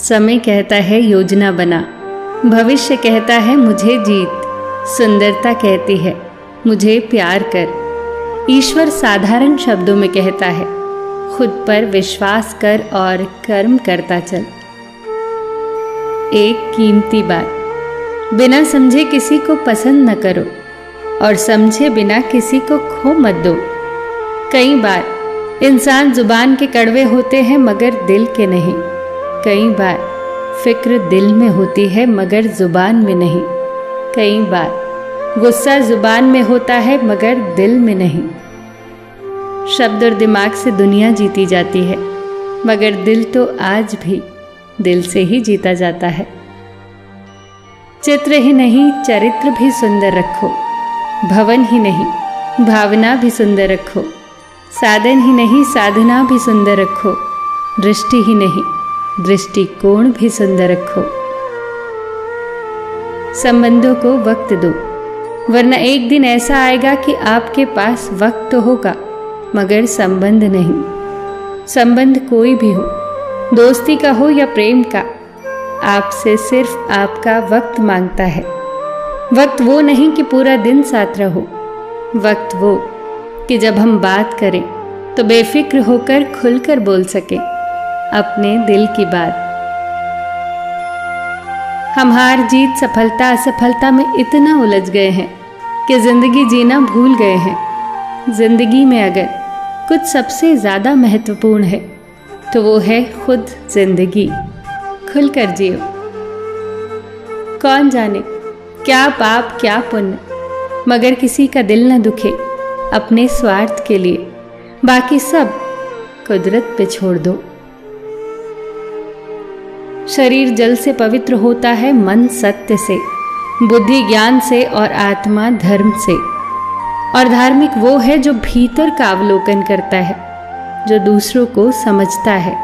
समय कहता है योजना बना, भविष्य कहता है मुझे जीत, सुंदरता कहती है मुझे प्यार कर। ईश्वर साधारण शब्दों में कहता है खुद पर विश्वास कर और कर्म करता चल। एक कीमती बात, बिना समझे किसी को पसंद न करो और समझे बिना किसी को खो मत दो। कई बार इंसान जुबान के कड़वे होते हैं मगर दिल के नहीं। कई बार फिक्र दिल में होती है मगर जुबान में नहीं। कई बार गुस्सा जुबान में होता है मगर दिल में नहीं। शब्द और दिमाग से दुनिया जीती जाती है मगर दिल तो आज भी दिल से ही जीता जाता है। चित्र ही नहीं चरित्र भी सुंदर रखो, भवन ही नहीं भावना भी सुंदर रखो, साधन ही नहीं साधना भी सुंदर रखो, दृष्टि ही नहीं दृष्टिकोण भी सुंदर रखो। संबंधों को वक्त दो, वरना एक दिन ऐसा आएगा कि आपके पास वक्त तो होगा मगर संबंध नहीं। संबंध कोई भी हो, दोस्ती का हो या प्रेम का, आपसे सिर्फ आपका वक्त मांगता है। वक्त वो नहीं कि पूरा दिन साथ रहो, वक्त वो कि जब हम बात करें तो बेफिक्र होकर खुलकर बोल सके अपने दिल की बात। हम हार जीत सफलता असफलता में इतना उलझ गए हैं कि जिंदगी जीना भूल गए हैं। जिंदगी में अगर कुछ सबसे ज्यादा महत्वपूर्ण है तो वो है खुद जिंदगी। खुलकर जियो। कौन जाने क्या पाप क्या पुण्य, मगर किसी का दिल न दुखे अपने स्वार्थ के लिए, बाकी सब कुदरत पे छोड़ दो। शरीर जल से पवित्र होता है, मन सत्य से, बुद्धि ज्ञान से और आत्मा धर्म से। और धार्मिक वो है जो भीतर का अवलोकन करता है, जो दूसरों को समझता है,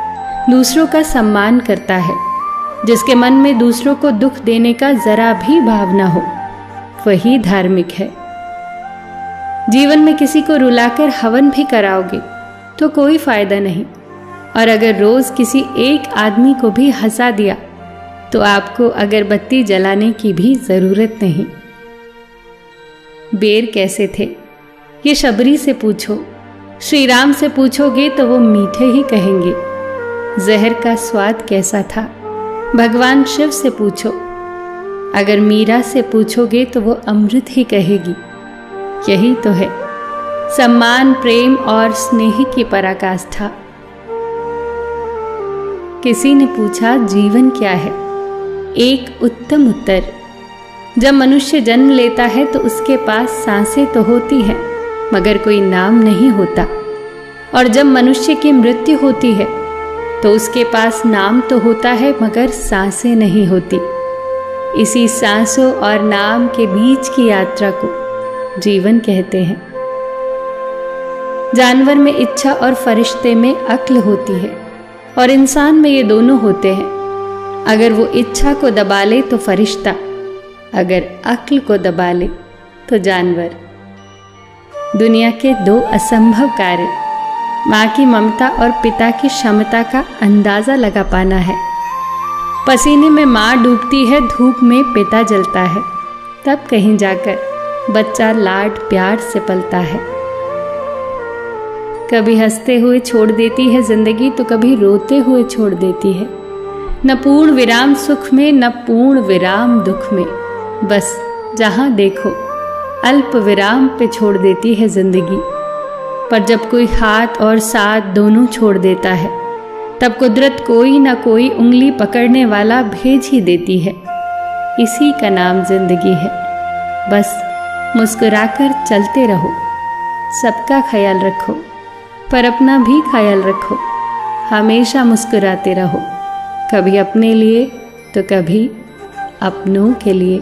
दूसरों का सम्मान करता है, जिसके मन में दूसरों को दुख देने का जरा भी भाव न हो, वही धार्मिक है। जीवन में किसी को रुलाकर हवन भी कराओगे तो कोई फायदा नहीं, और अगर रोज किसी एक आदमी को भी हंसा दिया तो आपको अगरबत्ती जलाने की भी जरूरत नहीं। बेर कैसे थे ये शबरी से पूछो, श्री राम से पूछोगे तो वो मीठे ही कहेंगे। जहर का स्वाद कैसा था भगवान शिव से पूछो, अगर मीरा से पूछोगे तो वो अमृत ही कहेगी। यही तो है सम्मान प्रेम और स्नेह की पराकाष्ठा। किसी ने पूछा जीवन क्या है, एक उत्तम उत्तर, जब मनुष्य जन्म लेता है तो उसके पास सांसें तो होती हैं मगर कोई नाम नहीं होता, और जब मनुष्य की मृत्यु होती है तो उसके पास नाम तो होता है मगर सांसें नहीं होती। इसी सांसों और नाम के बीच की यात्रा को जीवन कहते हैं। जानवर में इच्छा और फरिश्ते में अक्ल होती है, और इंसान में ये दोनों होते हैं। अगर वो इच्छा को दबा ले तो फरिश्ता, अगर अक्ल को दबा ले तो जानवर। दुनिया के दो असंभव कार्य, माँ की ममता और पिता की क्षमता का अंदाजा लगा पाना है। पसीने में माँ डूबती है, धूप में पिता जलता है, तब कहीं जाकर बच्चा लाड प्यार से पलता है। कभी हंसते हुए छोड़ देती है जिंदगी तो कभी रोते हुए छोड़ देती है। न पूर्ण विराम सुख में न पूर्ण विराम दुख में, बस जहां देखो अल्प विराम पे छोड़ देती है जिंदगी। पर जब कोई हाथ और साथ दोनों छोड़ देता है तब कुदरत कोई ना कोई उंगली पकड़ने वाला भेज ही देती है। इसी का नाम जिंदगी है। बस मुस्कुराकर चलते रहो, सबका ख्याल रखो पर अपना भी ख्याल रखो। हमेशा मुस्कुराते रहो, कभी अपने लिए तो कभी अपनों के लिए।